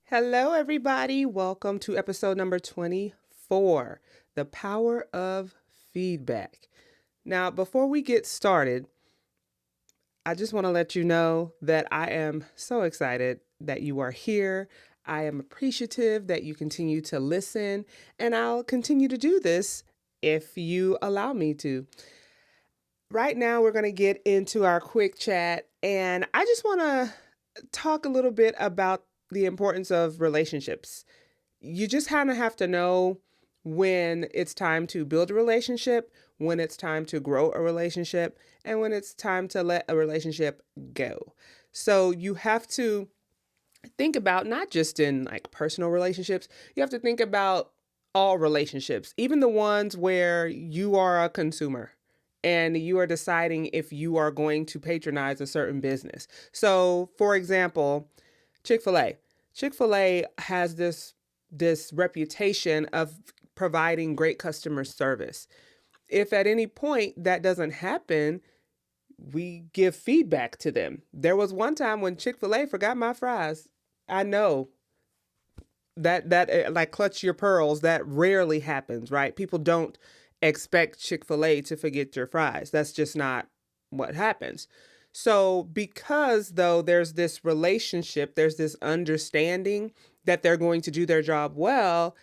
Hello, everybody. Welcome to episode number 24, The Power of Feedback. Now, before we get started, I just want to let you know that I am so excited that you are here. I am appreciative that you continue to listen, and I'll continue to do this if you allow me to. Right now, we're going to get into our quick chat, and I just want to talk a little bit about the importance of relationships. You just kind of have to know when it's time to build a relationship, when it's time to grow a relationship, and when it's time to let a relationship go. So you have to think about not just in like personal relationships, you have to think about all relationships, even the ones where you are a consumer and you are deciding if you are going to patronize a certain business. So, for example, Chick-fil-A. Chick-fil-A has this reputation of providing great customer service. If at any point that doesn't happen, we give feedback to them. There was one time when Chick-fil-A forgot my fries. I know that like clutch your pearls, that rarely happens, right? People don't expect Chick-fil-A to forget your fries. That's just not what happens. So, because though there's this relationship, there's this understanding that they're going to do their job well,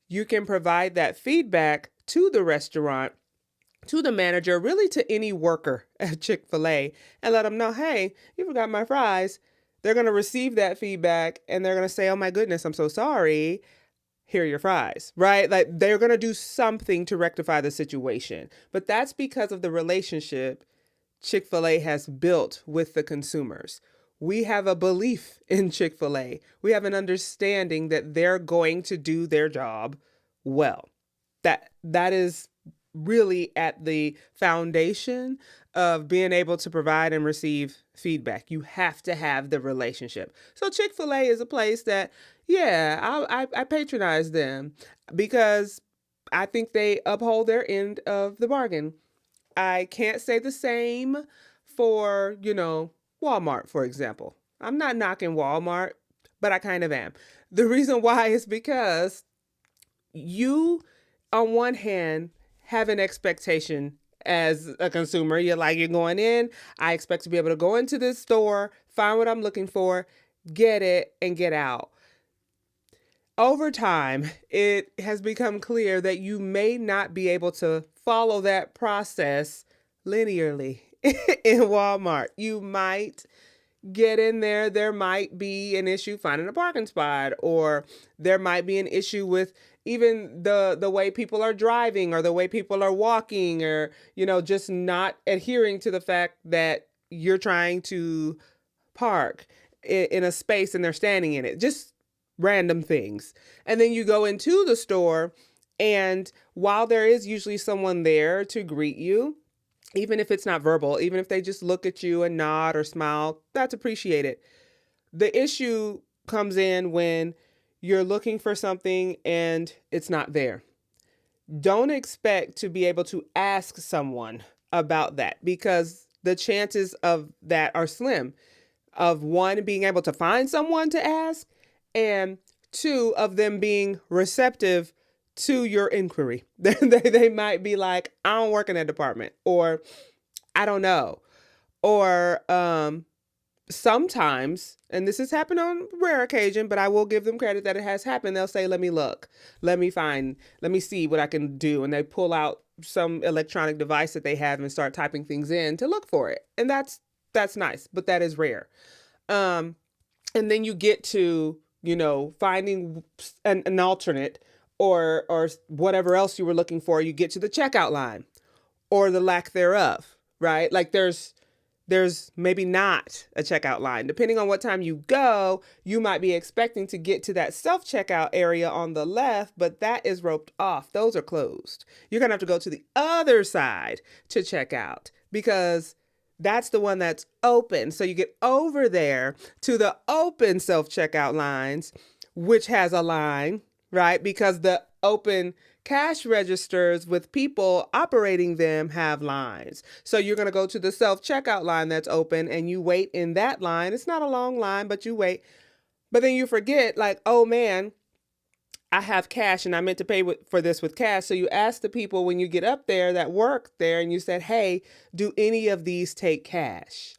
you can provide that feedback to the restaurant, to the manager, really to any worker at Chick-fil-A, and let them know, hey, you forgot my fries. They're going to receive that feedback and they're going to say, oh my goodness, I'm so sorry. Here are your fries, right? Like they're going to do something to rectify the situation. But that's because of the relationship Chick-fil-A has built with the consumers. We have a belief in Chick-fil-A. We have an understanding that they're going to do their job well. That is really at the foundation of being able to provide and receive feedback. You have to have the relationship. So Chick-fil-A is a place that, yeah, I patronize them because I think they uphold their end of the bargain. I can't say the same for, Walmart, for example. I'm not knocking Walmart, but I kind of am. The reason why is because you, on one hand, have an expectation as a consumer. You're going in, I expect to be able to go into this store, find what I'm looking for, get it, and get out. Over time, it has become clear that you may not be able to follow that process linearly in Walmart. You might get in there, there might be an issue finding a parking spot, or there might be an issue with even the way people are driving or the way people are walking, or just not adhering to the fact that you're trying to park in a space and they're standing in it. Just random things. And then you go into the store, and while there is usually someone there to greet you, even if it's not verbal, even if they just look at you and nod or smile, that's appreciated. The issue comes in when you're looking for something and it's not there. Don't expect to be able to ask someone about that, because the chances of that are slim. Of one, being able to find someone to ask, and two, of them being receptive to your inquiry. They might be like, I don't work in that department, or I don't know. Or sometimes, and this has happened on rare occasion, but I will give them credit that it has happened. They'll say, let me look, let me find, let me see what I can do. And they pull out some electronic device that they have and start typing things in to look for it. And that's nice, but that is rare. And then you get to, finding an alternate or whatever else you were looking for. You get to the checkout line or the lack thereof, right? Like there's maybe not a checkout line. Depending on what time you go, you might be expecting to get to that self-checkout area on the left, but that is roped off. Those are closed. You're going to have to go to the other side to check out, because that's the one that's open. So you get over there to the open self-checkout lines, which has a line, right? Because the open cash registers with people operating them have lines. So you're going to go to the self-checkout line that's open and you wait in that line. It's not a long line, but you wait. But then you forget, like, oh man, I have cash and I meant to pay for this with cash. So you ask the people when you get up there that work there and you said, hey, do any of these take cash?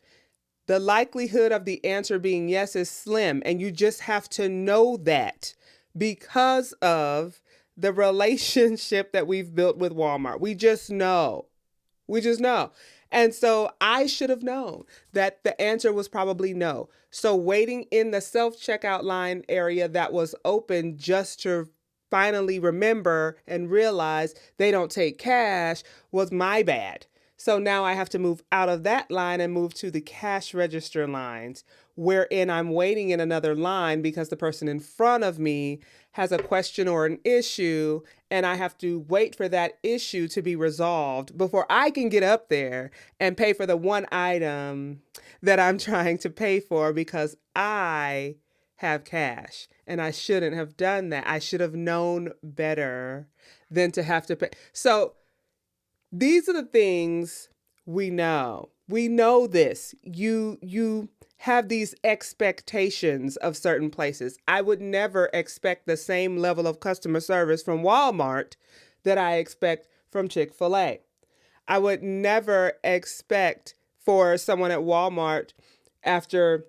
The likelihood of the answer being yes is slim. And you just have to know that because of the relationship that we've built with Walmart. We just know. We just know. And so I should have known that the answer was probably no. So waiting in the self-checkout line area that was open just to finally remember and realize they don't take cash was my bad. So now I have to move out of that line and move to the cash register lines, wherein I'm waiting in another line because the person in front of me has a question or an issue, and I have to wait for that issue to be resolved before I can get up there and pay for the one item that I'm trying to pay for because I have cash. And I shouldn't have done that. I should have known better than to have to pay. So these are the things we know. We know this. You have these expectations of certain places. I would never expect the same level of customer service from Walmart that I expect from Chick-fil-A. I would never expect for someone at Walmart after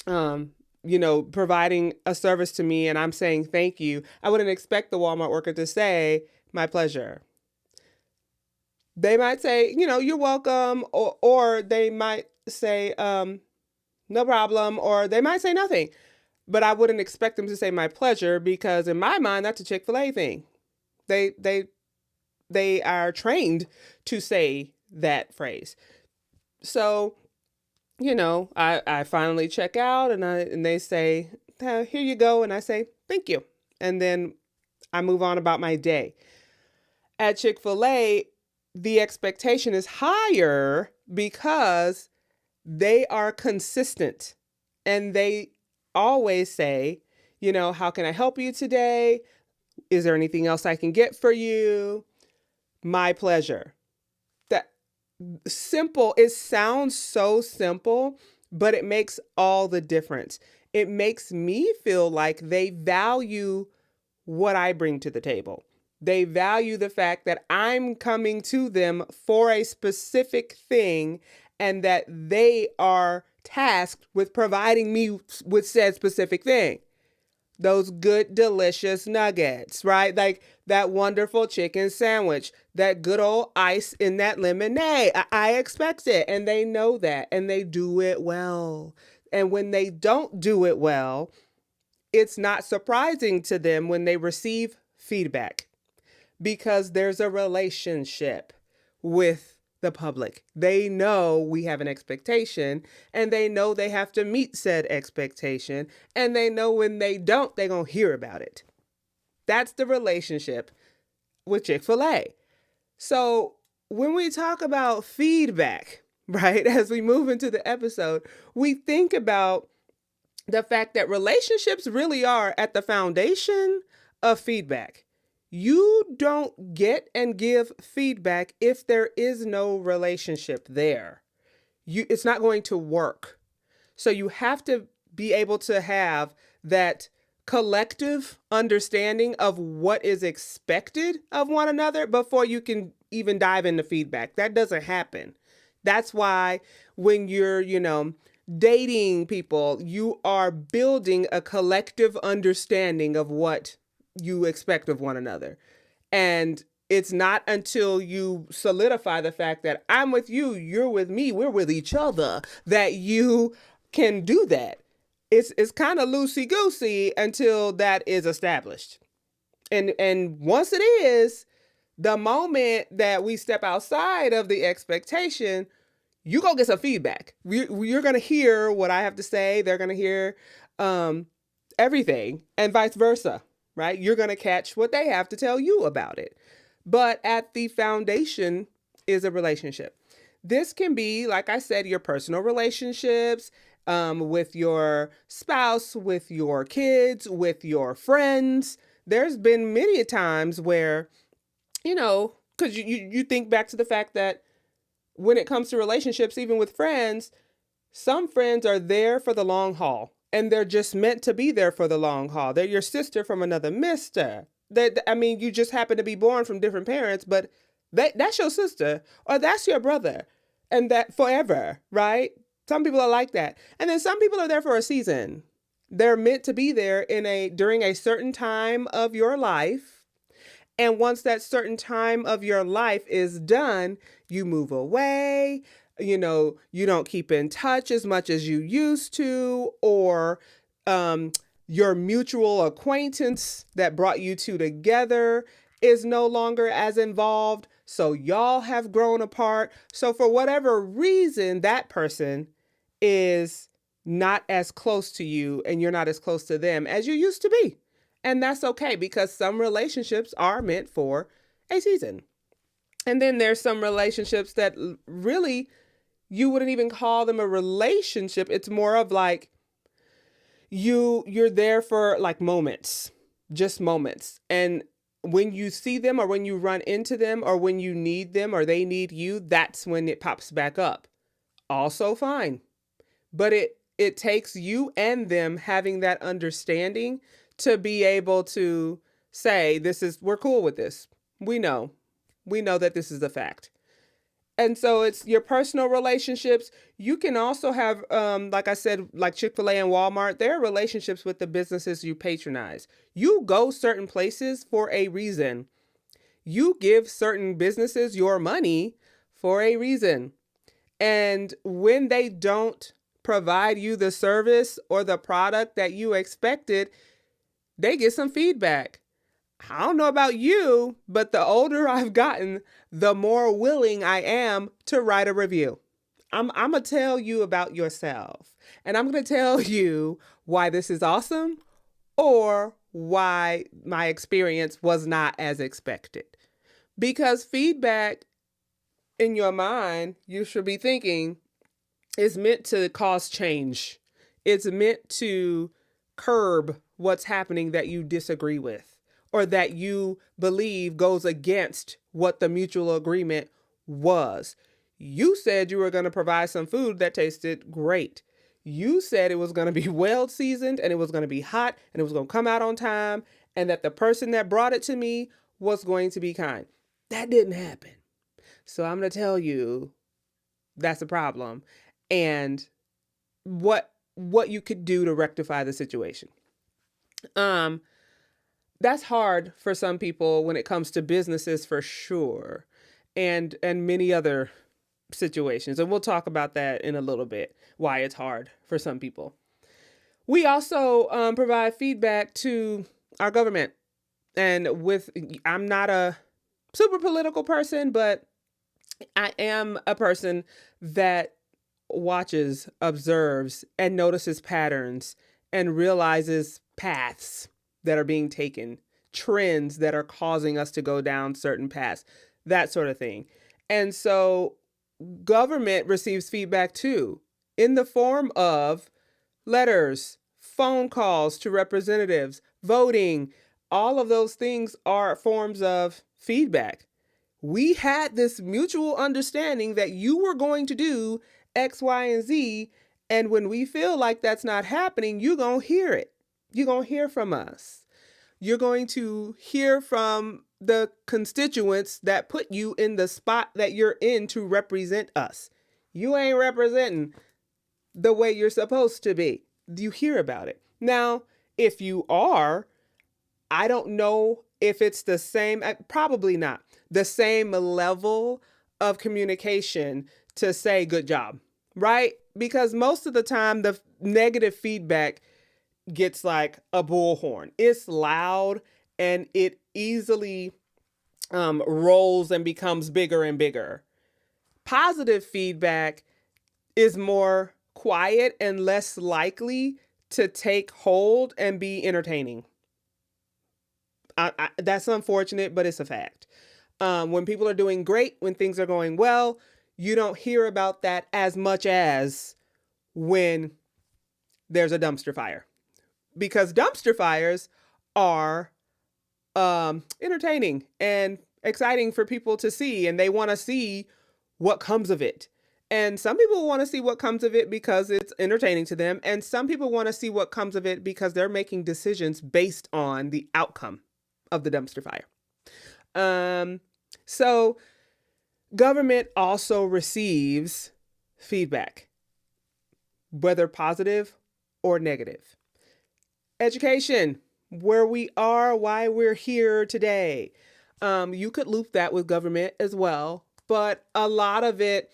providing a service to me and I'm saying thank you, I wouldn't expect the Walmart worker to say, my pleasure. They might say, you're welcome, or they might say, no problem, or they might say nothing. But I wouldn't expect them to say my pleasure because in my mind, that's a Chick-fil-A thing. They are trained to say that phrase. So, I finally check out and they say, here you go. And I say, thank you. And then I move on about my day. At Chick-fil-A, the expectation is higher because they are consistent and they always say, how can I help you today? Is there anything else I can get for you? My pleasure. That simple, it sounds so simple, but it makes all the difference. It makes me feel like they value what I bring to the table. They value the fact that I'm coming to them for a specific thing and that they are tasked with providing me with said specific thing. Those good, delicious nuggets, right? Like that wonderful chicken sandwich, that good old ice in that lemonade. I expect it. And they know that and they do it well. And when they don't do it well, it's not surprising to them when they receive feedback. Because there's a relationship with the public. They know we have an expectation and they know they have to meet said expectation. And they know when they don't, they're going to hear about it. That's the relationship with Chick-fil-A. So when we talk about feedback, right, as we move into the episode, we think about the fact that relationships really are at the foundation of feedback. You don't get and give feedback if there is no relationship there. It's not going to work. So you have to be able to have that collective understanding of what is expected of one another before you can even dive into feedback. That doesn't happen. That's why when you're, dating people, you are building a collective understanding of what you expect of one another. And it's not until you solidify the fact that I'm with you, you're with me, we're with each other, that you can do that. It's kind of loosey-goosey until that is established. And once it is, the moment that we step outside of the expectation, you go get some feedback. You're going to hear what I have to say. They're going to hear everything and vice versa. Right? You're going to catch what they have to tell you about it. But at the foundation is a relationship. This can be, like I said, your personal relationships, with your spouse, with your kids, with your friends. There's been many times where, because you think back to the fact that when it comes to relationships, even with friends, some friends are there for the long haul and they're just meant to be there for the long haul. They're your sister from another mister. I mean, you just happen to be born from different parents, but that's your sister or that's your brother, and that forever, right? Some people are like that. And then some people are there for a season. They're meant to be there during a certain time of your life. And once that certain time of your life is done, you move away. You don't keep in touch as much as you used to, or your mutual acquaintance that brought you two together is no longer as involved. So y'all have grown apart. So for whatever reason, that person is not as close to you and you're not as close to them as you used to be. And that's okay, because some relationships are meant for a season. And then there's some relationships that really you wouldn't even call them a relationship. It's more of like you're there for like moments, just moments. And when you see them or when you run into them or when you need them or they need you, that's when it pops back up. Also fine. But it takes you and them having that understanding to be able to say, we're cool with this. We know that this is a fact. And so it's your personal relationships. You can also have, like I said, like Chick-fil-A and Walmart, there are relationships with the businesses you patronize. You go certain places for a reason. You give certain businesses your money for a reason. And when they don't provide you the service or the product that you expected, they get some feedback. I don't know about you, but the older I've gotten, the more willing I am to write a review. I'm going to tell you about yourself, and I'm going to tell you why this is awesome or why my experience was not as expected. Because feedback in your mind, you should be thinking, is meant to cause change. It's meant to curb what's happening that you disagree with or that you believe goes against what the mutual agreement was. You said you were going to provide some food that tasted great. You said it was going to be well seasoned and it was going to be hot and it was going to come out on time and that the person that brought it to me was going to be kind. That didn't happen. So I'm going to tell you that's a problem and what you could do to rectify the situation. That's hard for some people when it comes to businesses for sure, and many other situations. And we'll talk about that in a little bit, why it's hard for some people. We also provide feedback to our government. And I'm not a super political person, but I am a person that watches, observes, and notices patterns and realizes paths that are being taken, trends that are causing us to go down certain paths, that sort of thing. And so government receives feedback too, in the form of letters, phone calls to representatives, voting. All of those things are forms of feedback. We had this mutual understanding that you were going to do X, Y, and Z. And when we feel like that's not happening, you're going to hear it. You're going to hear from us. You're going to hear from the constituents that put you in the spot that you're in to represent us. You ain't representing the way you're supposed to be. You hear about it. Now, if you are, I don't know if it's the same, probably not, the same level of communication to say good job, right? Because most of the time the negative feedback gets like a bullhorn. It's loud and it easily rolls and becomes bigger and bigger. Positive feedback is more quiet and less likely to take hold and be entertaining. That's unfortunate, but it's a fact. When people are doing great, when things are going well, you don't hear about that as much as when there's a dumpster fire. Because dumpster fires are entertaining and exciting for people to see, and they want to see what comes of it. And some people want to see what comes of it because it's entertaining to them. And some people want to see what comes of it because they're making decisions based on the outcome of the dumpster fire. So government also receives feedback, whether positive or negative. Education, where we are, why we're here today. You could loop that with government as well, but a lot of it,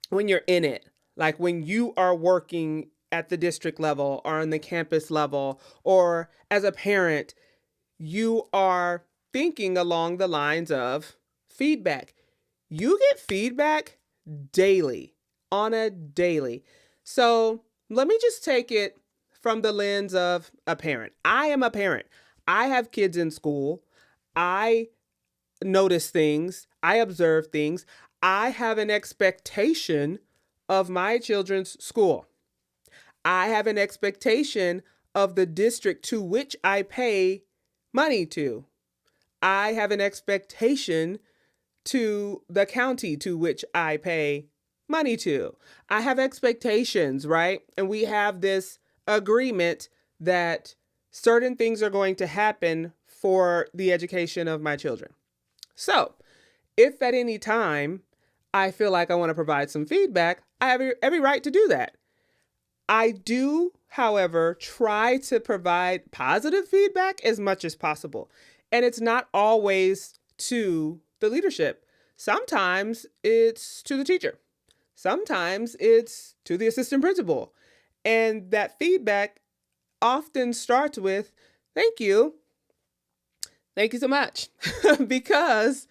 when you're in it, like when you are working at the district level or on the campus level, or as a parent, you are thinking along the lines of feedback. You get feedback daily, on a daily. So let me just take it from the lens of a parent. I am a parent. I have kids in school. I notice things. I observe things. I have an expectation of my children's school. I have an expectation of the district to which I pay money to. I have an expectation to the county to which I pay money to. I have expectations, right? And we have this agreement that certain things are going to happen for the education of my children. So if at any time I feel like I want to provide some feedback, I have every right to do that. I do, however, try to provide positive feedback as much as possible. And it's not always to the leadership. Sometimes it's to the teacher. Sometimes it's to the assistant principal. And that feedback often starts with, thank you. Thank you so much. Because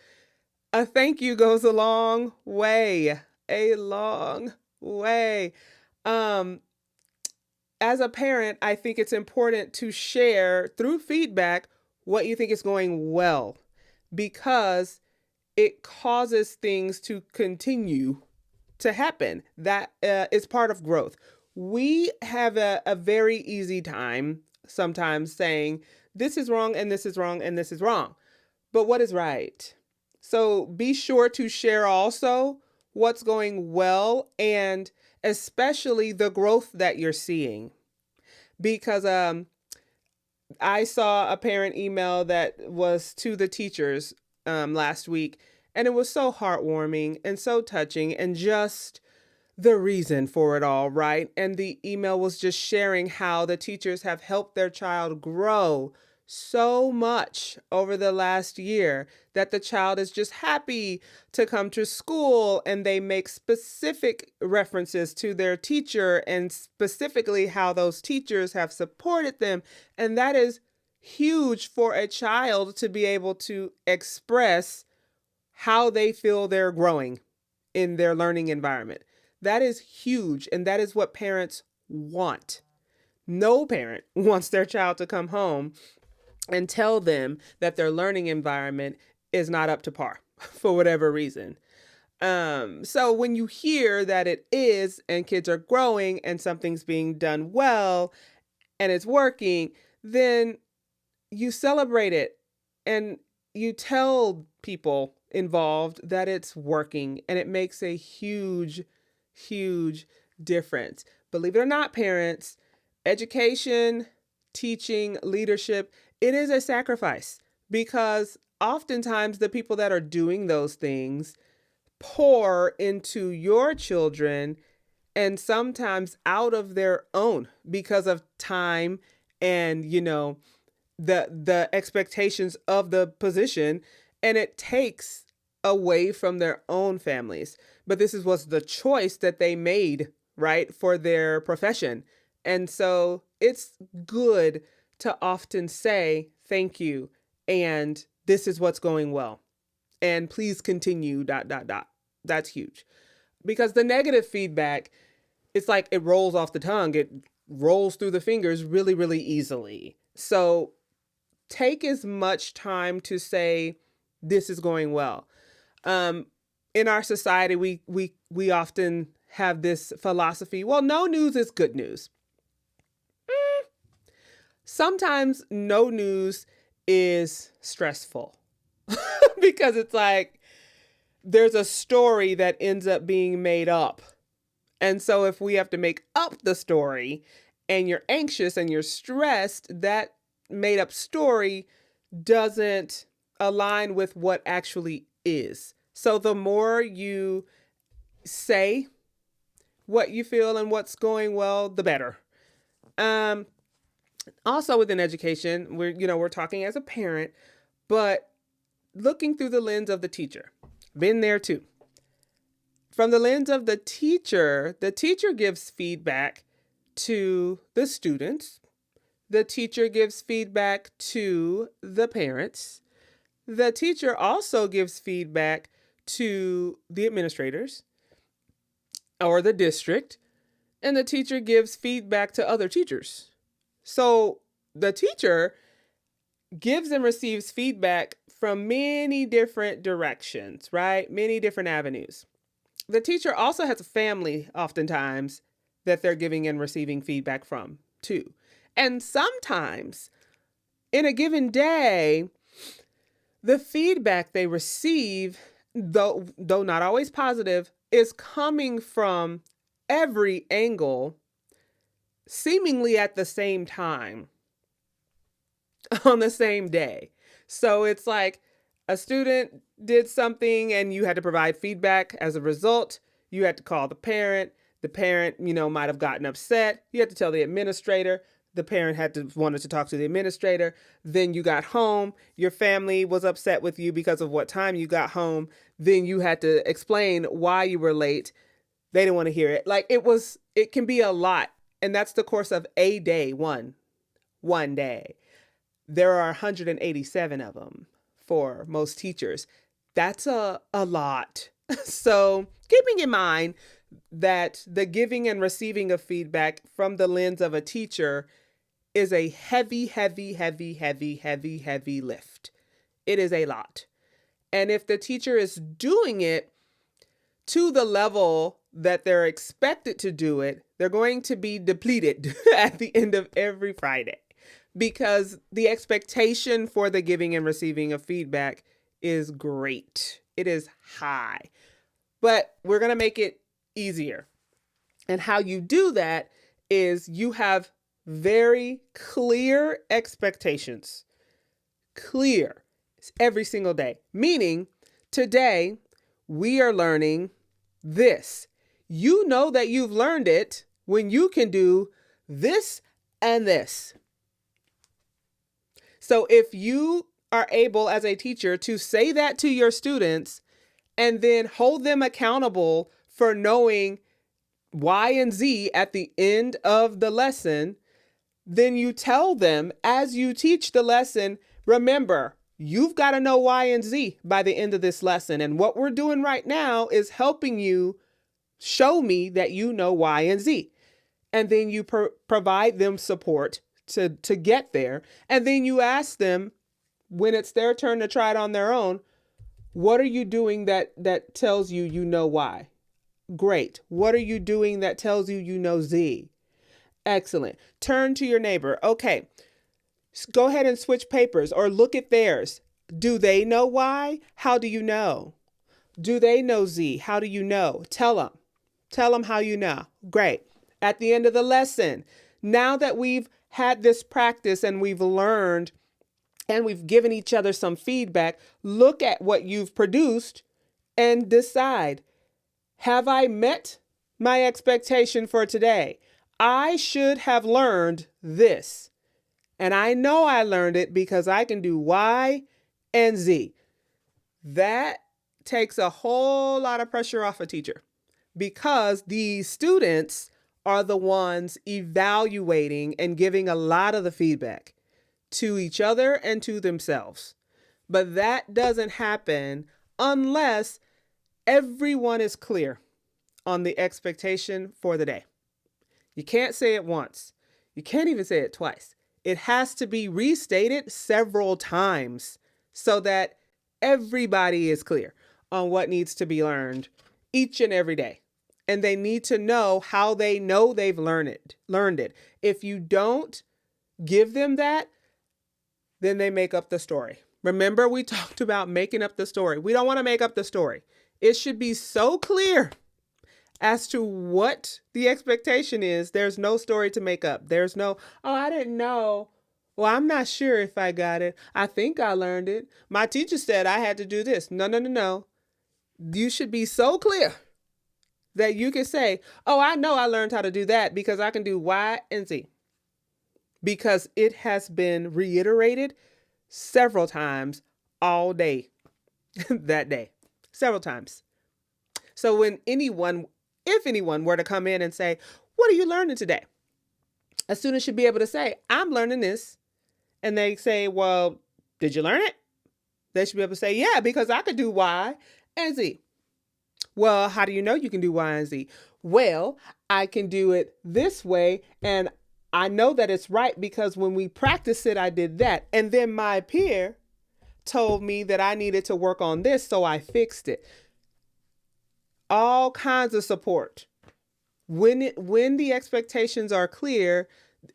a thank you goes a long way. A long way. As a parent, I think it's important to share through feedback what you think is going well, because it causes things to continue to happen. That is part of growth. We have a very easy time sometimes saying, this is wrong, and this is wrong, and this is wrong. But what is right? So be sure to share also what's going well, and especially the growth that you're seeing. Because I saw a parent email that was to the teachers last week, and it was so heartwarming and so touching, and just the reason for it all, right? And the email was just sharing how the teachers have helped their child grow so much over the last year that the child is just happy to come to school, and they make specific references to their teacher and specifically how those teachers have supported them. And that is huge for a child to be able to express how they feel they're growing in their learning environment. That is huge. And that is what parents want. No parent wants their child to come home and tell them that their learning environment is not up to par for whatever reason. So when you hear that it is, and kids are growing, and something's being done well, and it's working, then you celebrate it, and you tell people involved that it's working, and it makes a huge, huge difference. Believe it or not, parents, education, teaching, leadership, it is a sacrifice, because oftentimes the people that are doing those things pour into your children, and sometimes out of their own, because of time and, the expectations of the position, and it takes away from their own families. But this was the choice that they made, right, for their profession. And so it's good to often say thank you, and this is what's going well, and please continue, ... That's huge. Because the negative feedback, it's like it rolls off the tongue. It rolls through the fingers really, really easily. So take as much time to say, this is going well. In our society, we often have this philosophy, well, no news is good news. Sometimes no news is stressful because it's like there's a story that ends up being made up And so if we have to make up the story and you're anxious and you're stressed, that made up story doesn't align with what actually is. So the more you say what you feel and what's going well, the better. Also within education, we're talking as a parent, but looking through the lens of the teacher. Been there too. From the lens of the teacher gives feedback to the students. The teacher gives feedback to the parents. The teacher also gives feedback to the administrators or the district, and the teacher gives feedback to other teachers. So the teacher gives and receives feedback from many different directions, right? Many different avenues. The teacher also has a family oftentimes that they're giving and receiving feedback from too. And sometimes in a given day, the feedback they receive, though not always positive, is coming from every angle, seemingly at the same time, on the same day. So it's like a student did something and you had to provide feedback as a result. You had to call the parent. The parent, might have gotten upset. You had to tell the administrator. The parent wanted to talk to the administrator. Then you got home. Your family was upset with you because of what time you got home. Then you had to explain why you were late. They didn't want to hear it. It can be a lot. And that's the course of a day, one day. There are 187 of them for most teachers. That's a lot. So keeping in mind that the giving and receiving of feedback from the lens of a teacher is a heavy, heavy, heavy, heavy, heavy, heavy lift. It is a lot. And if the teacher is doing it to the level that they're expected to do it, they're going to be depleted at the end of every Friday, because the expectation for the giving and receiving of feedback is great. It is high. But we're going to make it easier. And how you do that is you have very clear expectations. Clear every single day. Meaning, today we are learning this. You know that you've learned it when you can do this and this. So if you are able as a teacher to say that to your students and then hold them accountable for knowing Y and Z at the end of the lesson, then you tell them as you teach the lesson, remember, you've got to know Y and Z by the end of this lesson. And what we're doing right now is helping you show me that you know Y and Z. And then you provide them support to get there. And then you ask them, when it's their turn to try it on their own, what are you doing that tells you know Y? Great. What are you doing that tells you know Z? Excellent. Turn to your neighbor. Okay, go ahead and switch papers or look at theirs. Do they know Y? How do you know? Do they know Z? How do you know? Tell them. Tell them how you know. Great. At the end of the lesson, now that we've had this practice and we've learned and we've given each other some feedback, look at what you've produced and decide, have I met my expectation for today? I should have learned this. And I know I learned it because I can do Y and Z. That takes a whole lot of pressure off a teacher, because the students are the ones evaluating and giving a lot of the feedback to each other and to themselves. But that doesn't happen unless everyone is clear on the expectation for the day. You can't say it once. You can't even say it twice. It has to be restated several times so that everybody is clear on what needs to be learned each and every day. And they need to know how they know they've learned it. If you don't give them that, then they make up the story. Remember, we talked about making up the story. We don't want to make up the story. It should be so clear as to what the expectation is. There's no story to make up. There's no, oh, I didn't know. Well, I'm not sure if I got it. I think I learned it. My teacher said I had to do this. No, no, no, no. You should be so clear that you can say, oh, I know I learned how to do that because I can do Y and Z. Because it has been reiterated several times all day that day, several times. So when anyone, if anyone were to come in and say, what are you learning today? A student should be able to say, I'm learning this. And they say, well, did you learn it? They should be able to say, yeah, because I could do Y and Z. Well, how do you know you can do Y and Z? Well, I can do it this way, and I know that it's right because when we practiced it, I did that. And then my peer told me that I needed to work on this, so I fixed it. All kinds of support. When the expectations are clear,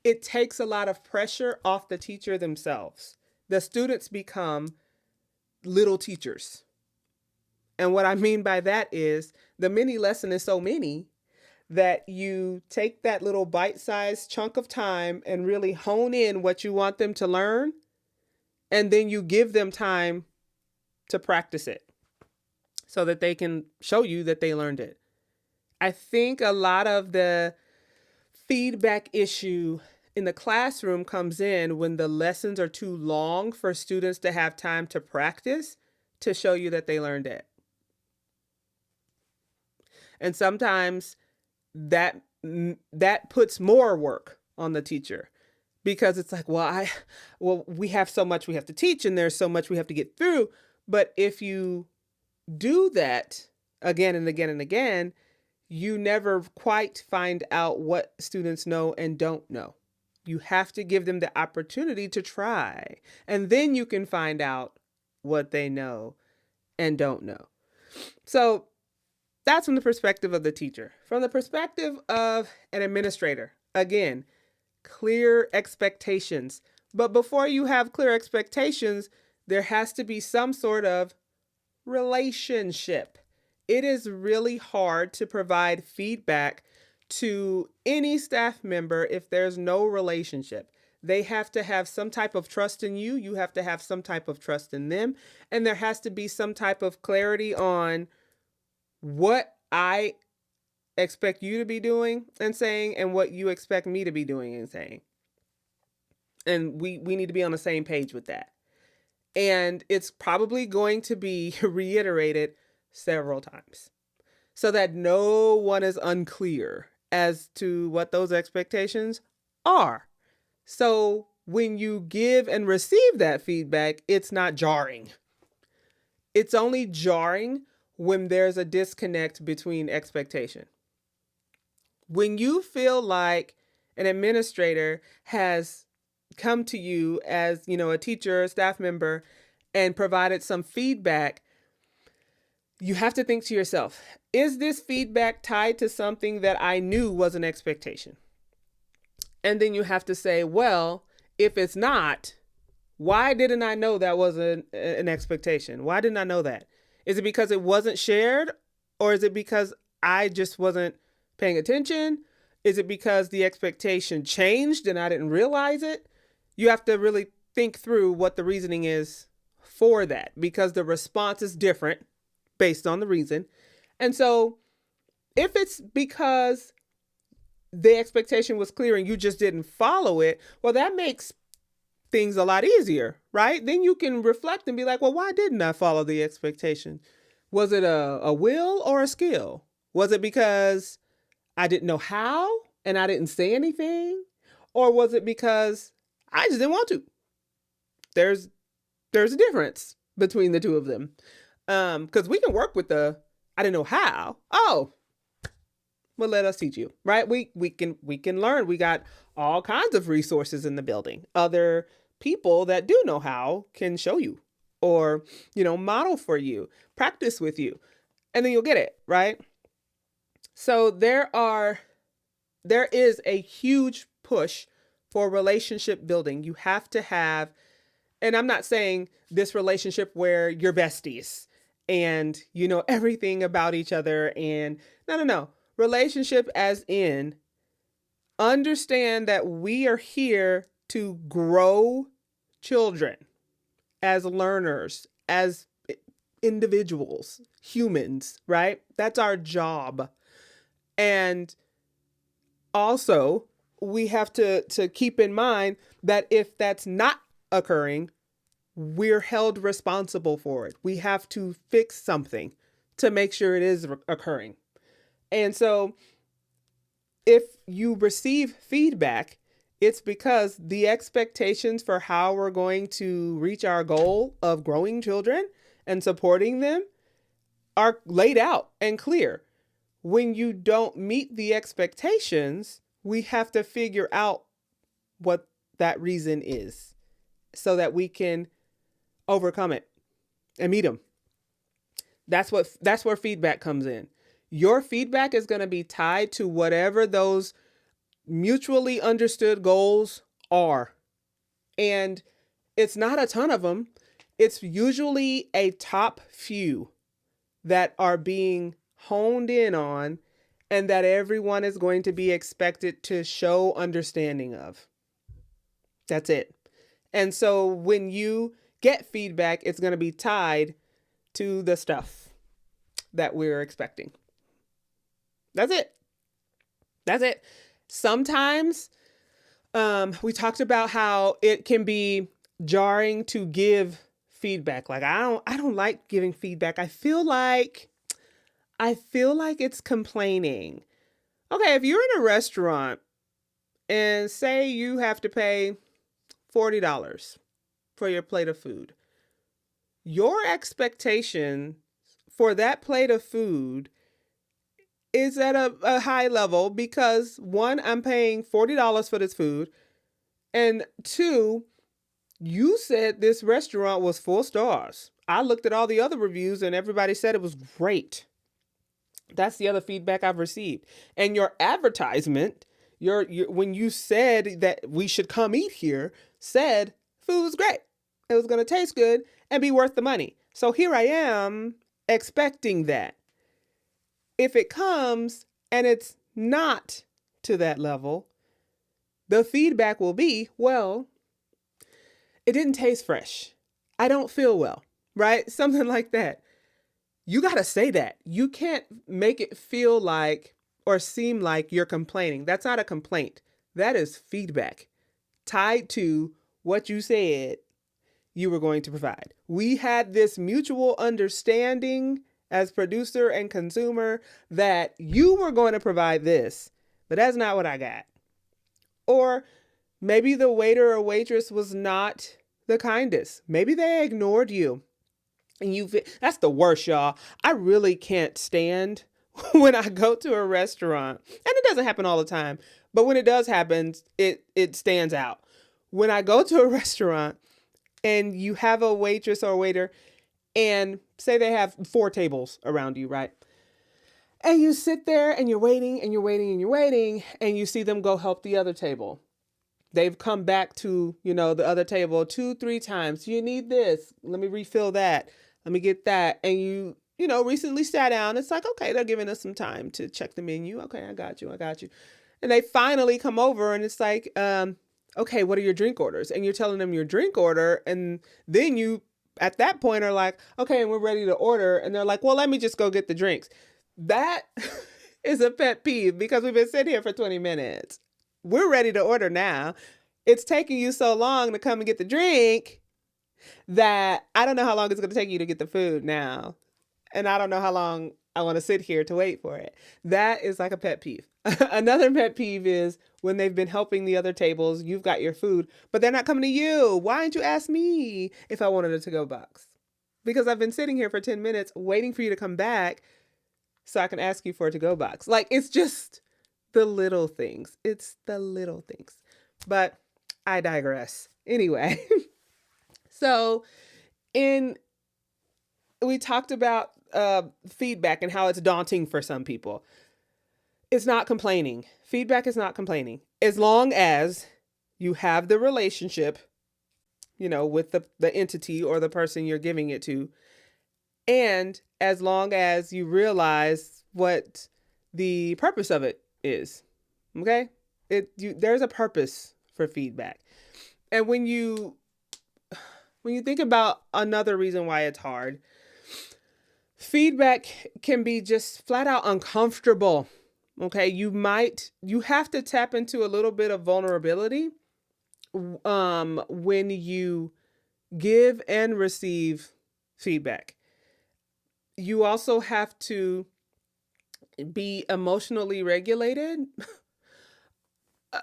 it takes a lot of pressure off the teacher themselves. The students become little teachers. And what I mean by that is the mini lesson is so mini that you take that little bite-sized chunk of time and really hone in what you want them to learn. And then you give them time to practice it so that they can show you that they learned it. I think a lot of the feedback issue in the classroom comes in when the lessons are too long for students to have time to practice to show you that they learned it. And sometimes that puts more work on the teacher because it's like, well, we have so much we have to teach and there's so much we have to get through. But if you do that again and again and again, you never quite find out what students know and don't know. You have to give them the opportunity to try, and then you can find out what they know and don't know. So that's from the perspective of the teacher. From the perspective of an administrator, again, clear expectations. But before you have clear expectations, there has to be some sort of relationship. It is really hard to provide feedback to any staff member if there's no relationship. They have to have some type of trust in you. You have to have some type of trust in them. And there has to be some type of clarity on what I expect you to be doing and saying and what you expect me to be doing and saying. And we need to be on the same page with that. And it's probably going to be reiterated several times so that no one is unclear as to what those expectations are. So when you give and receive that feedback, it's not jarring. It's only jarring when there's a disconnect between expectation. When you feel like an administrator has come to you as, a teacher or staff member and provided some feedback, you have to think to yourself, is this feedback tied to something that I knew was an expectation? And then you have to say, well, if it's not, why didn't I know that was an expectation? Why didn't I know that? Is it because it wasn't shared? Or is it because I just wasn't paying attention? Is it because the expectation changed and I didn't realize it? You have to really think through what the reasoning is for that, because the response is different based on the reason. And so if it's because the expectation was clear and you just didn't follow it, well, that makes things a lot easier, right? Then you can reflect and be like, well, why didn't I follow the expectation? Was it a will or a skill? Was it because I didn't know how and I didn't say anything? Or was it because I just didn't want to? There's a difference between the two of them. Because we can work with the, I didn't know how. Oh, well, let us teach you, right? We can learn. We got all kinds of resources in the building. Other people that do know how can show you or, model for you, practice with you, and then you'll get it, right? So there is a huge push for relationship building. You have to have, and I'm not saying this relationship where you're besties and you know everything about each other, and no. Relationship as in understand that we are here to grow children as learners, as individuals, humans, right? That's our job. And also, we have to keep in mind that if that's not occurring, we're held responsible for it. We have to fix something to make sure it is occurring. And so if you receive feedback, it's because the expectations for how we're going to reach our goal of growing children and supporting them are laid out and clear. When you don't meet the expectations, we have to figure out what that reason is so that we can overcome it and meet them. That's where feedback comes in. Your feedback is going to be tied to whatever those mutually understood goals are. And it's not a ton of them. It's usually a top few that are being honed in on and that everyone is going to be expected to show understanding of. That's it. And so when you get feedback, it's going to be tied to the stuff that we're expecting. That's it. That's it. Sometimes we talked about how it can be jarring to give feedback. Like I don't like giving feedback. I feel like it's complaining. Okay, if you're in a restaurant and say you have to pay $40 for your plate of food, your expectation for that plate of food is at a high level because one, I'm paying $40 for this food, and two, you said this restaurant was 4 stars. I looked at all the other reviews and everybody said it was great. That's the other feedback I've received. And your advertisement, your when you said that we should come eat here, said food was great. It was going to taste good and be worth the money. So here I am expecting that. If it comes and it's not to that level, the feedback will be, well, it didn't taste fresh. I don't feel well, right? Something like that. You got to say that. You can't make it feel like or seem like you're complaining. That's not a complaint. That is feedback tied to what you said you were going to provide. We had this mutual understanding as producer and consumer that you were going to provide this, but that's not what I got. Or maybe the waiter or waitress was not the kindest. Maybe they ignored you. And that's the worst, y'all. I really can't stand when I go to a restaurant, and it doesn't happen all the time, but when it does happen, it stands out. When I go to a restaurant and you have a waitress or a waiter and say they have 4 tables around you, right? And you sit there and you're waiting and you're waiting and you're waiting and you see them go help the other table. They've come back to, the other table 2-3 times. You need this. Let me refill that. Let me get that. And you recently sat down. It's like, okay, they're giving us some time to check the menu. Okay, I got you. And they finally come over and it's like, okay, what are your drink orders? And you're telling them your drink order. And then you, at that point, are like, okay, and we're ready to order. And they're like, well, let me just go get the drinks. That is a pet peeve because we've been sitting here for 20 minutes. We're ready to order now. It's taking you so long to come and get the drink that I don't know how long it's going to take you to get the food now. And I don't know how long I want to sit here to wait for it. That is like a pet peeve. Another pet peeve is when they've been helping the other tables, you've got your food, but they're not coming to you. Why didn't you ask me if I wanted a to-go box? Because I've been sitting here for 10 minutes waiting for you to come back so I can ask you for a to-go box. Like, it's just the little things. It's the little things. But I digress. Anyway, so we talked about feedback and how it's daunting for some people. It's not complaining. Feedback is not complaining. As long as you have the relationship, with the entity or the person you're giving it to. And as long as you realize what the purpose of it is. Okay? There's a purpose for feedback. And when you think about another reason why it's hard, feedback can be just flat out uncomfortable. Okay? You have to tap into a little bit of vulnerability when you give and receive feedback. You also have to be emotionally regulated.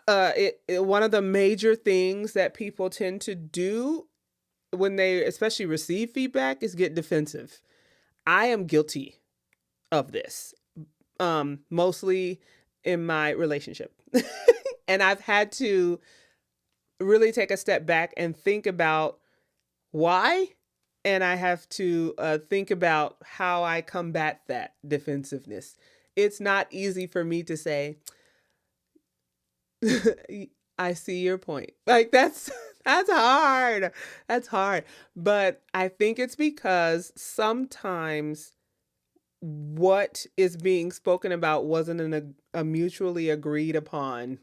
One of the major things that people tend to do when they especially receive feedback is get defensive. I am guilty of this, mostly in my relationship. And I've had to really take a step back and think about why. And I have to think about how I combat that defensiveness. It's not easy for me to say, I see your point. Like that's hard. That's hard. But I think it's because sometimes what is being spoken about wasn't a mutually agreed upon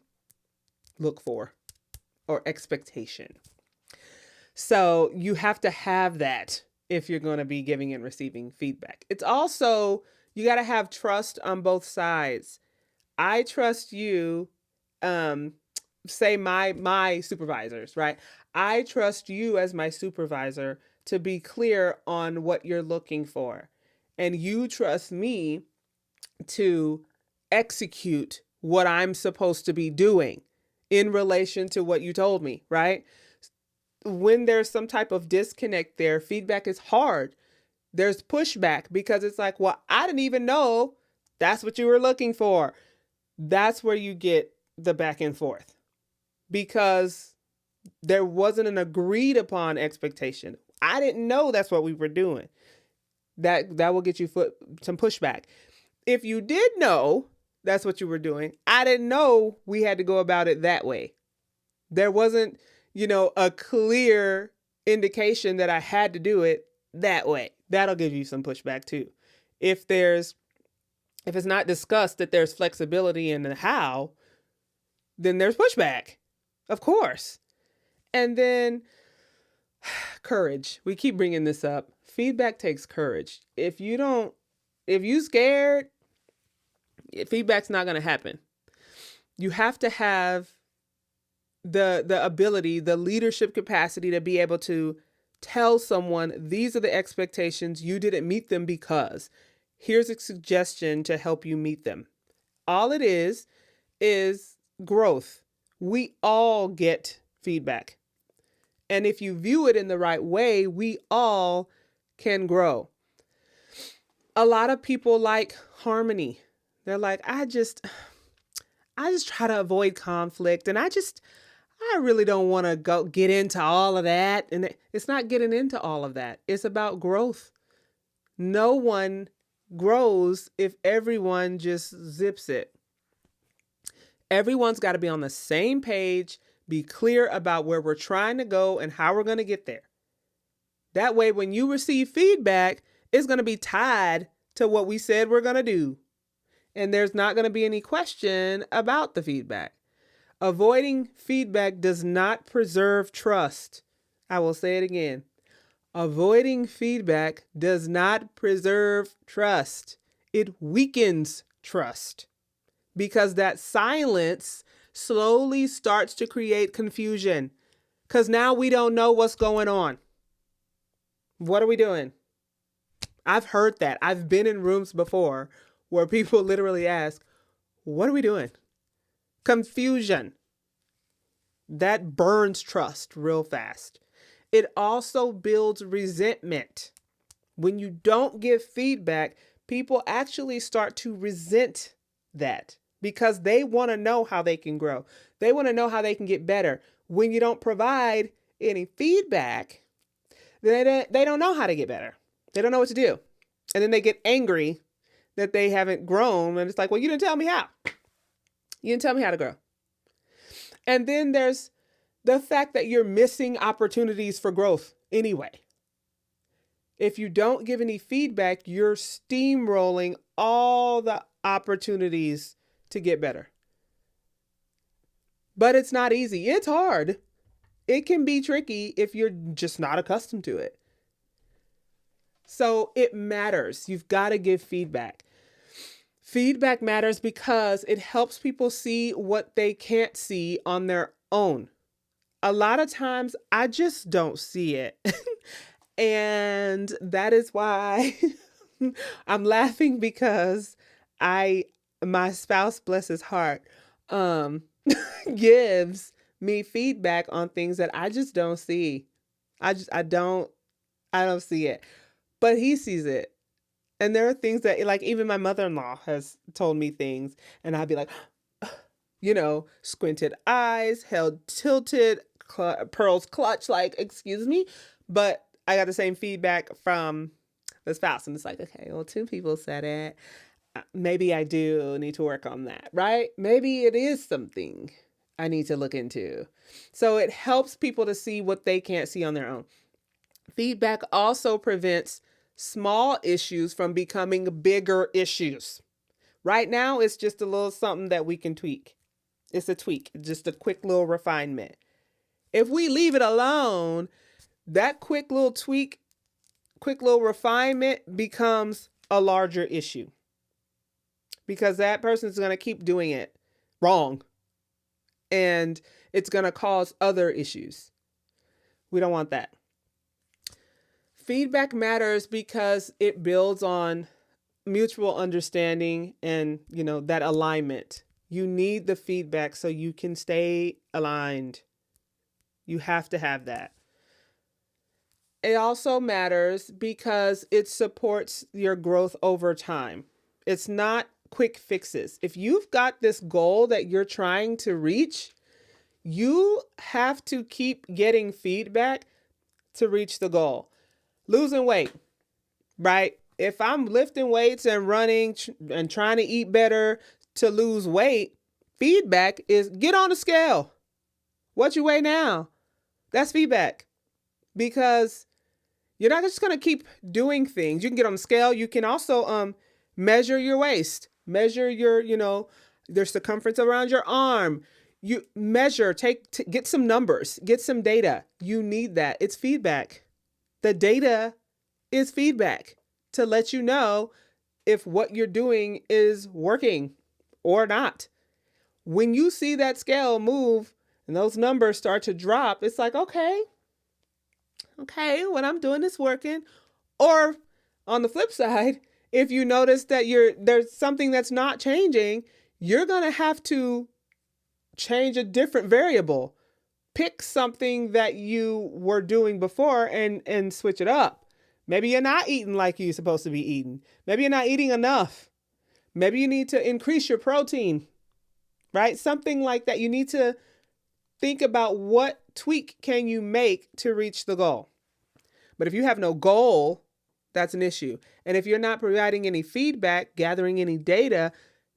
look for or expectation. So you have to have that if you're going to be giving and receiving feedback. It's also, you got to have trust on both sides. I trust you, say my supervisors, right? I trust you as my supervisor to be clear on what you're looking for. And you trust me to execute what I'm supposed to be doing in relation to what you told me, right? When there's some type of disconnect there, feedback is hard. There's pushback because it's like, well, I didn't even know that's what you were looking for. That's where you get the back and forth because there wasn't an agreed upon expectation. I didn't know that's what we were doing. That will get you some pushback. If you did know that's what you were doing, I didn't know we had to go about it that way. There wasn't, a clear indication that I had to do it that way. That'll give you some pushback too. If it's not discussed that there's flexibility in the how, then there's pushback, of course. And then courage. We keep bringing this up. Feedback takes courage. If you scared, feedback's not going to happen. You have to have the ability, the leadership capacity to be able to tell someone, these are the expectations, you didn't meet them because here's a suggestion to help you meet them. All it is growth. We all get feedback. And if you view it in the right way, we all can grow. A lot of people like harmony. They're like, I just try to avoid conflict, and I really don't want to get into all of that. And it's not getting into all of that. It's about growth. No one grows if everyone just zips it. Everyone's got to be on the same page, be clear about where we're trying to go and how we're going to get there. That way, when you receive feedback, it's going to be tied to what we said we're going to do. And there's not going to be any question about the feedback. Avoiding feedback does not preserve trust. I will say it again. Avoiding feedback does not preserve trust. It weakens trust because that silence slowly starts to create confusion because now we don't know what's going on. What are we doing? I've heard that. I've been in rooms before where people literally ask, what are we doing? Confusion. That burns trust real fast. It also builds resentment. When you don't give feedback, people actually start to resent that because they want to know how they can grow. They want to know how they can get better. When you don't provide any feedback, they don't know how to get better. They don't know what to do. And then they get angry that they haven't grown. And it's like, well, you didn't tell me how. You didn't tell me how to grow. And then there's the fact that you're missing opportunities for growth anyway. If you don't give any feedback, you're steamrolling all the opportunities to get better. But it's not easy. It's hard. It can be tricky if you're just not accustomed to it. So it matters. You've got to give feedback. Feedback matters because it helps people see what they can't see on their own. A lot of times I just don't see it. And that is why I'm laughing, because my spouse, bless his heart, gives me feedback on things that I just don't see. I don't see it, but he sees it. And there are things that, like, even my mother-in-law has told me things, and I'd be like, squinted eyes, held tilted, pearls clutch, like, excuse me. But I got the same feedback from the spouse, and it's like, okay, well, two people said it. Maybe I do need to work on that, right? Maybe it is something I need to look into. So it helps people to see what they can't see on their own. Feedback also prevents small issues from becoming bigger issues. Right now, it's just a little something that we can tweak. It's a tweak, just a quick little refinement. If we leave it alone, that quick little tweak, quick little refinement becomes a larger issue, because that person is going to keep doing it wrong, and it's going to cause other issues. We don't want that. Feedback matters because it builds on mutual understanding and, that alignment. You need the feedback so you can stay aligned. You have to have that. It also matters because it supports your growth over time. It's not quick fixes. If you've got this goal that you're trying to reach, you have to keep getting feedback to reach the goal. Losing weight, right? If I'm lifting weights and running and trying to eat better to lose weight, feedback is get on the scale. What you weigh now? That's feedback, because you're not just going to keep doing things. You can get on the scale. You can also measure your waist, measure your, their circumference around your arm. You measure, get some numbers, get some data. You need that. It's feedback. The data is feedback to let you know if what you're doing is working or not. When you see that scale move and those numbers start to drop, it's like, okay, what I'm doing is working. Or on the flip side, if you notice that there's something that's not changing, you're going to have to change a different variable. Pick something that you were doing before and switch it up. Maybe you're not eating like you're supposed to be eating. Maybe you're not eating enough. Maybe you need to increase your protein, right? Something like that. You need to think about what tweak can you make to reach the goal. But if you have no goal, that's an issue. And if you're not providing any feedback, gathering any data,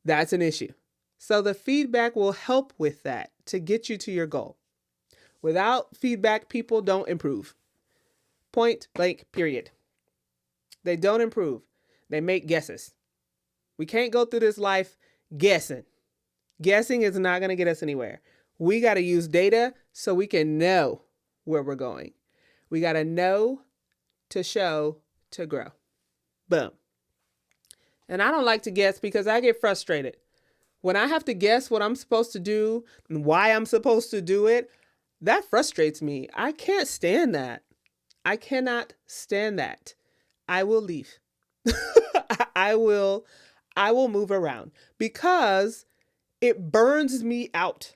that's an issue. So the feedback will help with that to get you to your goal. Without feedback, people don't improve. Point blank, period. They don't improve. They make guesses. We can't go through this life guessing. Guessing is not going to get us anywhere. We got to use data so we can know where we're going. We got to know to show to grow. Boom. And I don't like to guess because I get frustrated. When I have to guess what I'm supposed to do and why I'm supposed to do it, that frustrates me. I can't stand that. I cannot stand that. I will leave. I will move around because it burns me out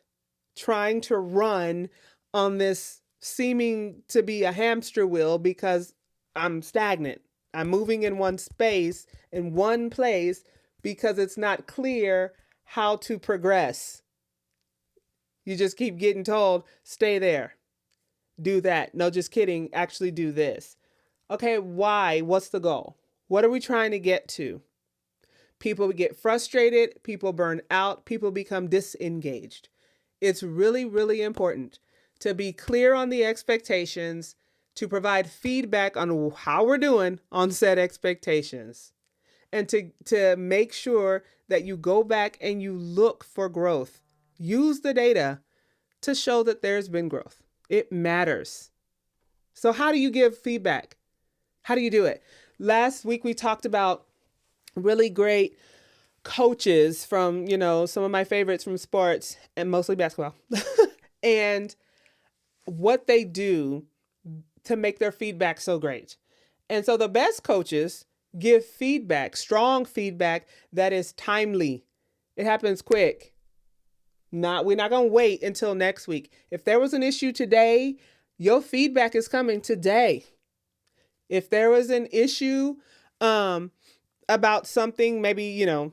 trying to run on this seeming to be a hamster wheel because I'm stagnant. I'm moving in one space, in one place, because it's not clear how to progress. You just keep getting told, stay there, do that. No, just kidding. Actually do this. Okay, why? What's the goal? What are we trying to get to? People get frustrated. People burn out. People become disengaged. It's really, really important to be clear on the expectations, to provide feedback on how we're doing on set expectations, and to make sure that you go back and you look for growth. Use the data to show that there's been growth. It matters. So how do you give feedback? How do you do it? Last week we talked about really great coaches from, some of my favorites from sports and mostly basketball and what they do to make their feedback so great. And so the best coaches give feedback, strong feedback that is timely. It happens quick. We're not going to wait until next week. If there was an issue today, your feedback is coming today. If there was an issue about something, maybe, it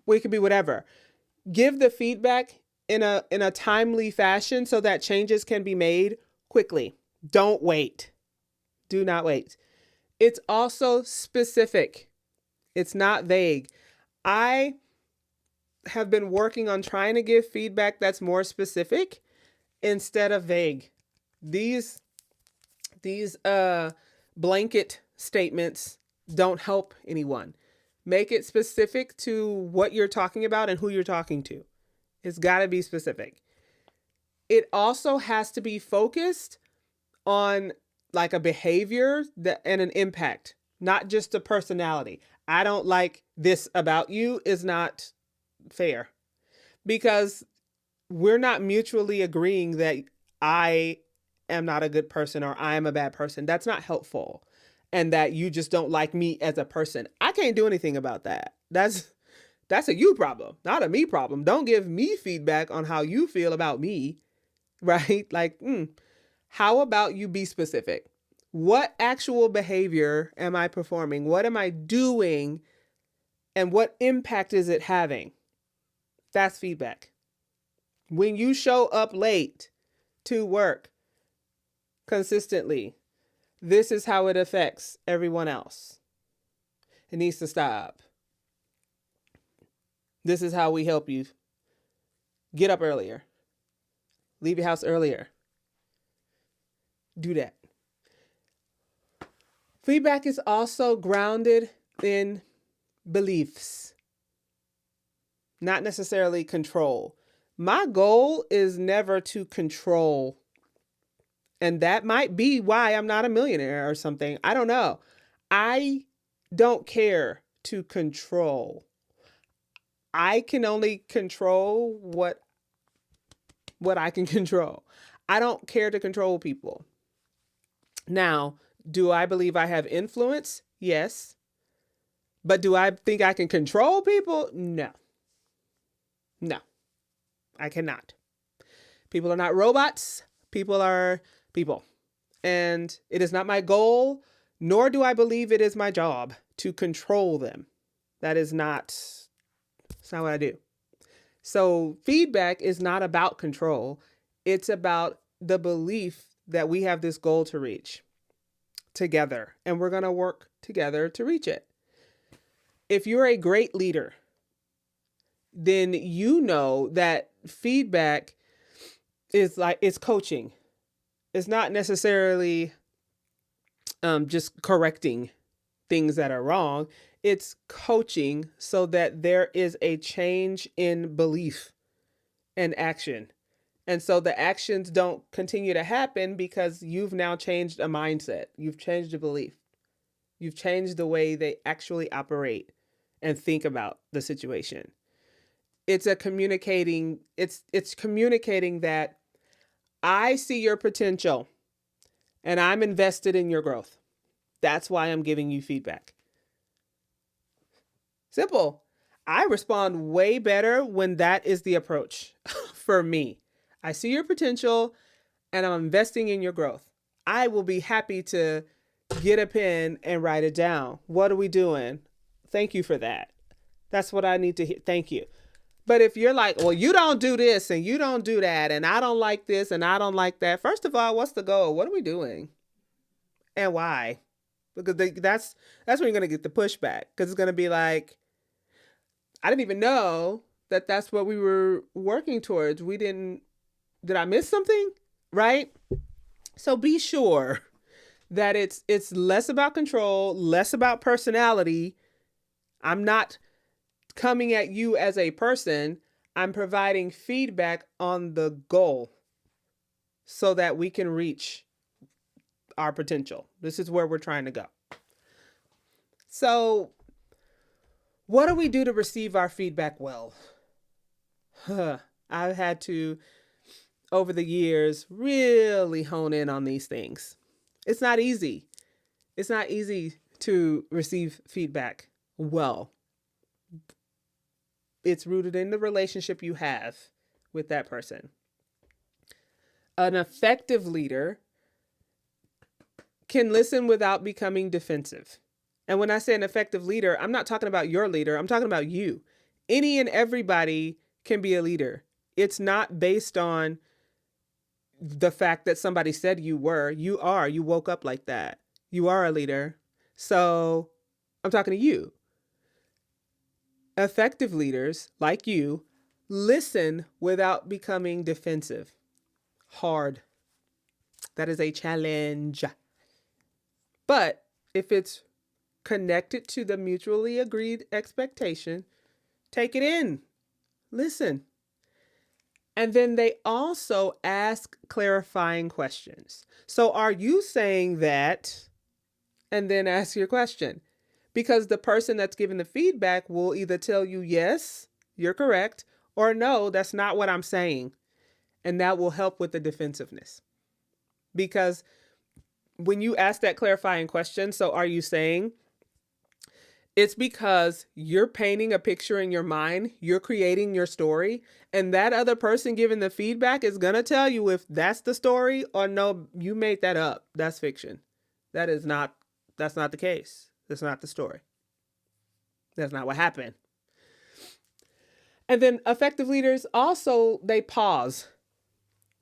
could be whatever. Give the feedback in a timely fashion so that changes can be made quickly. Don't wait. Do not wait. It's also specific. It's not vague. I have been working on trying to give feedback that's more specific instead of vague. These blanket statements don't help anyone. Make it specific to what you're talking about and who you're talking to. It's got to be specific. It also has to be focused on like a behavior and an impact, not just a personality. I don't like this about you is not fair, because we're not mutually agreeing that I am not a good person or I am a bad person. That's not helpful. And that you just don't like me as a person. I can't do anything about that. That's a you problem, not a me problem. Don't give me feedback on how you feel about me, right? Like, how about you be specific? What actual behavior am I performing? What am I doing? And what impact is it having? That's feedback. When you show up late to work consistently, this is how it affects everyone else. It needs to stop. This is how we help you. Get up earlier. Leave your house earlier. Do that. Feedback is also grounded in beliefs, not necessarily control. My goal is never to control. And that might be why I'm not a millionaire or something. I don't know. I don't care to control. I can only control what I can control. I don't care to control people. Now, do I believe I have influence? Yes. But do I think I can control people? No. No, I cannot. People are not robots. People are people. And it is not my goal, nor do I believe it is my job to control them. It's not what I do. So feedback is not about control. It's about the belief that we have this goal to reach together, and we're going to work together to reach it. If you're a great leader, then you know that feedback is like, it's coaching. It's not necessarily just correcting things that are wrong. It's coaching so that there is a change in belief and action. And so the actions don't continue to happen because you've now changed a mindset. You've changed a belief. You've changed the way they actually operate and think about the situation. It's communicating that I see your potential and I'm invested in your growth. That's why I'm giving you feedback. Simple. I respond way better when that is the approach for me. I see your potential and I'm investing in your growth. I will be happy to get a pen and write it down. What are we doing? Thank you for that. That's what I need to hear. Thank you. But if you're like, well, you don't do this and you don't do that, and I don't like this and I don't like that. First of all, what's the goal? What are we doing? And why? Because that's when you're going to get the pushback. Because it's going to be like, I didn't even know that that's what we were working towards. Did I miss something? Right? So be sure that it's less about control, less about personality. I'm not coming at you as a person. I'm providing feedback on the goal so that we can reach our potential. This is where we're trying to go. So, what do we do to receive our feedback well? I've had to, over the years, really hone in on these things. It's not easy. It's not easy to receive feedback well. It's rooted in the relationship you have with that person. An effective leader can listen without becoming defensive. And when I say an effective leader, I'm not talking about your leader. I'm talking about you. Any and everybody can be a leader. It's not based on the fact that somebody said you were. You are. You woke up like that. You are a leader. So I'm talking to you. Effective leaders, like you, listen without becoming defensive. Hard. That is a challenge. But if it's connected to the mutually agreed expectation, take it in. Listen. And then they also ask clarifying questions. So are you saying that? And then ask your question. Because the person that's giving the feedback will either tell you, yes, you're correct, or no, that's not what I'm saying. And that will help with the defensiveness. Because when you ask that clarifying question, so are you saying, it's because you're painting a picture in your mind, you're creating your story, and that other person giving the feedback is going to tell you if that's the story or no, you made that up. That's fiction. That's not the case. That's not the story. That's not what happened. And then effective leaders also, they pause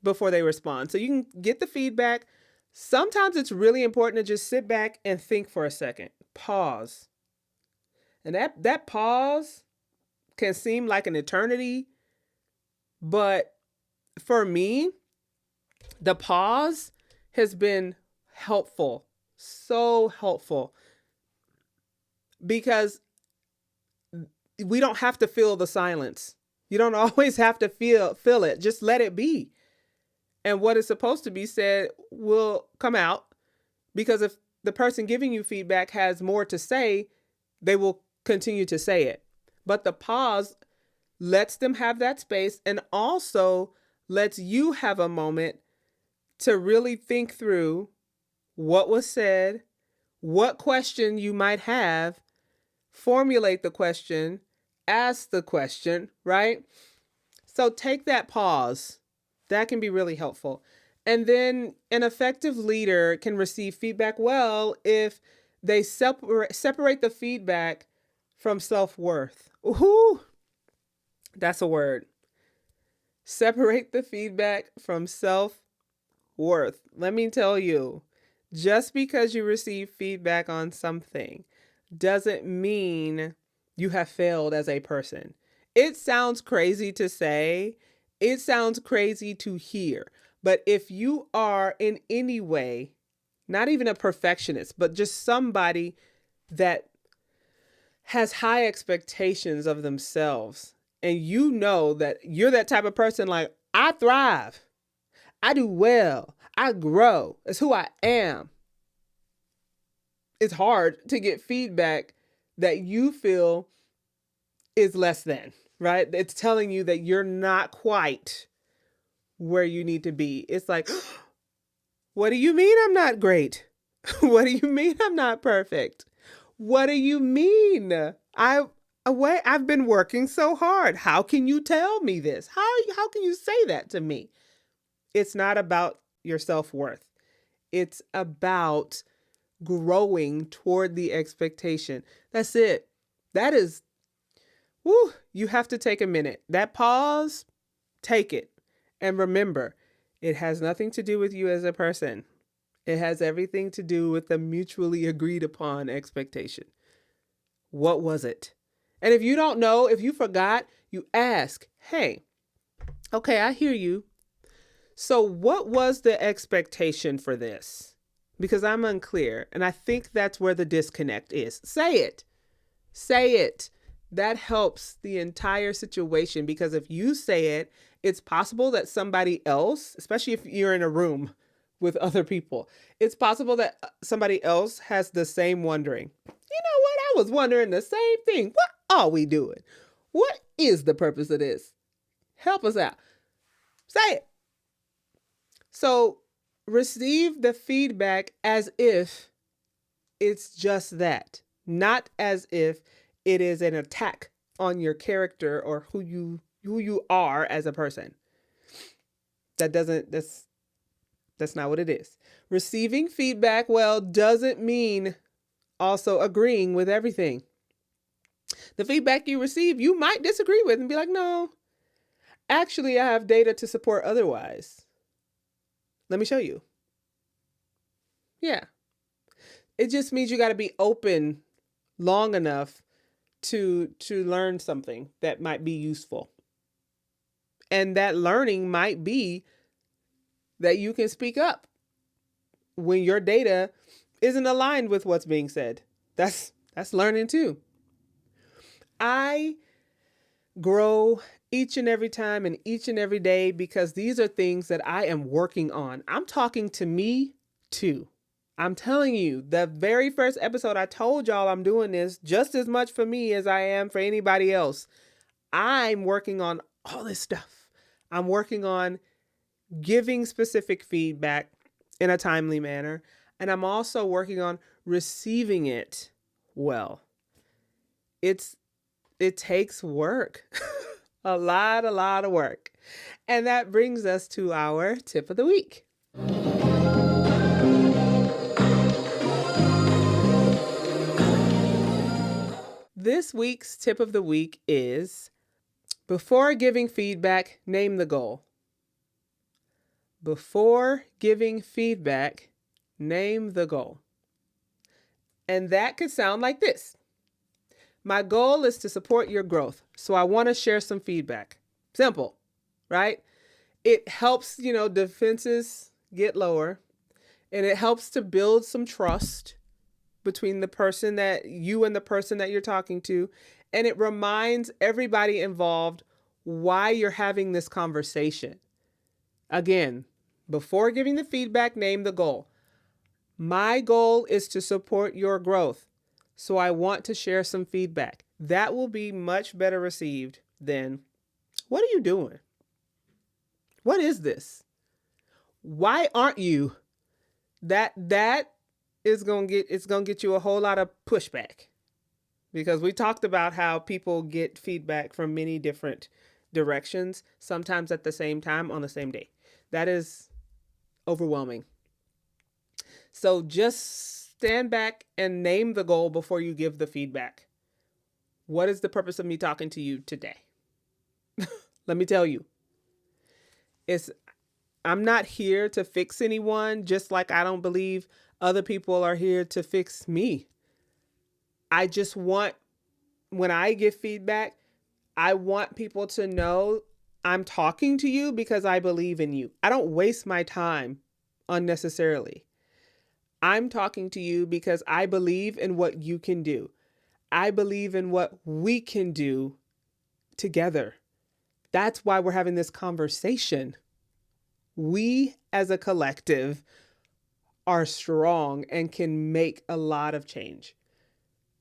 before they respond. So you can get the feedback. Sometimes it's really important to just sit back and think for a second. Pause. And that pause can seem like an eternity, but for me, the pause has been helpful, so helpful, because we don't have to feel the silence. You don't always have to feel it. Just let it be. And what is supposed to be said will come out, because if the person giving you feedback has more to say, they will continue to say it. But the pause lets them have that space and also lets you have a moment to really think through what was said, what question you might have, formulate the question, ask the question, right? So take that pause. That can be really helpful. And then an effective leader can receive feedback well if they separate the feedback from self-worth. Ooh, that's a word. Separate the feedback from self-worth. Let me tell you, just because you receive feedback on something doesn't mean you have failed as a person. It sounds crazy to say. It sounds crazy to hear. But if you are in any way, not even a perfectionist, but just somebody that has high expectations of themselves, and you know that you're that type of person, like, I thrive, I do well, I grow, it's who I am. It's hard to get feedback that you feel is less than, right? It's telling you that you're not quite where you need to be. It's like, what do you mean I'm not great? What do you mean I'm not perfect? What do you mean? I've been working so hard. How can you tell me this? How can you say that to me? It's not about your self-worth. It's about growing toward the expectation. That's it. That is, you have to take a minute. That pause, take it. And remember, it has nothing to do with you as a person. It has everything to do with the mutually agreed upon expectation. What was it? And if you don't know, if you forgot, you ask, hey, okay, I hear you. So what was the expectation for this? Because I'm unclear. And I think that's where the disconnect is. Say it. Say it. That helps the entire situation, because if you say it, it's possible that somebody else, especially if you're in a room with other people, it's possible that somebody else has the same wondering. You know what? I was wondering the same thing. What are we doing? What is the purpose of this? Help us out. Say it. So receive the feedback as if it's just that, not as if it is an attack on your character or who you are as a person. That's not what it is. Receiving feedback well doesn't mean also agreeing with everything. The feedback you receive, you might disagree with and be like, no, actually, I have data to support otherwise. Let me show you. Yeah. It just means you got to be open long enough to learn something that might be useful. And that learning might be that you can speak up when your data isn't aligned with what's being said. That's learning too. I grow each and every time and each and every day because these are things that I am working on. I'm talking to me too. I'm telling you, the very first episode I told y'all I'm doing this just as much for me as I am for anybody else. I'm working on all this stuff. I'm working on giving specific feedback in a timely manner. And I'm also working on receiving it well. It takes work, a lot of work. And that brings us to our tip of the week. This week's tip of the week is, before giving feedback, name the goal. Before giving feedback, name the goal. And that could sound like this. My goal is to support your growth, so I want to share some feedback. Simple, right? It helps, defenses get lower, and it helps to build some trust between the person that you and the person that you're talking to. And it reminds everybody involved why you're having this conversation. Again, before giving the feedback, name the goal. My goal is to support your growth, so I want to share some feedback. That will be much better received than, what are you doing? What is this? Why aren't you? That is going to get you a whole lot of pushback, because we talked about how people get feedback from many different directions, sometimes at the same time on the same day. That is overwhelming. So just stand back and name the goal before you give the feedback. What is the purpose of me talking to you today? Let me tell you. I'm not here to fix anyone, just like I don't believe other people are here to fix me. I just want, when I give feedback, I want people to know I'm talking to you because I believe in you. I don't waste my time unnecessarily. I'm talking to you because I believe in what you can do. I believe in what we can do together. That's why we're having this conversation. We as a collective are strong and can make a lot of change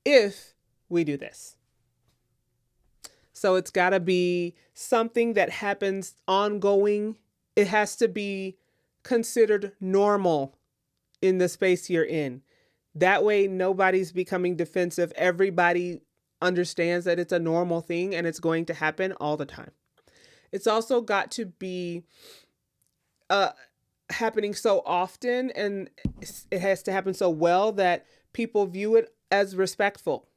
if we do this. So it's got to be something that happens ongoing. It has to be considered normal in the space you're in. That way, nobody's becoming defensive. Everybody understands that it's a normal thing and it's going to happen all the time. It's also got to be happening so often, and it has to happen so well that people view it as respectful.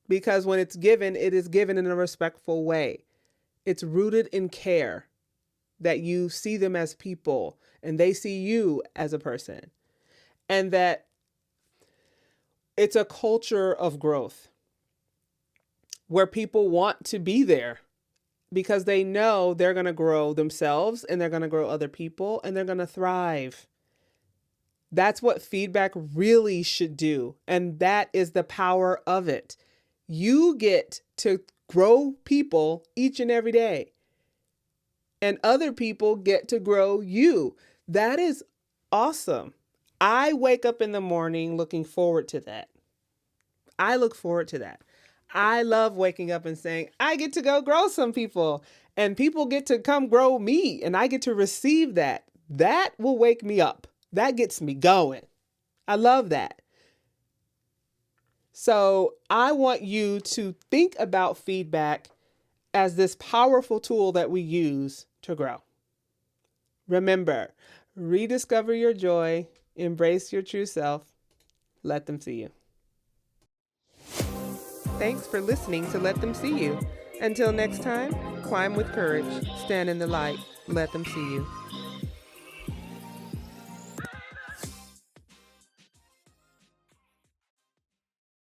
Because when it's given, it is given in a respectful way. It's rooted in care, that you see them as people and they see you as a person. And that it's a culture of growth where people want to be there because they know they're going to grow themselves and they're going to grow other people and they're going to thrive. That's what feedback really should do. And that is the power of it. You get to grow people each and every day. And other people get to grow you. That is awesome. I wake up in the morning looking forward to that. I look forward to that. I love waking up and saying, I get to go grow some people and people get to come grow me and I get to receive that. That will wake me up. That gets me going. I love that. So I want you to think about feedback as this powerful tool that we use to grow. Remember, rediscover your joy, embrace your true self, let them see you. Thanks for listening to Let Them See You. Until next time, climb with courage, stand in the light, let them see you.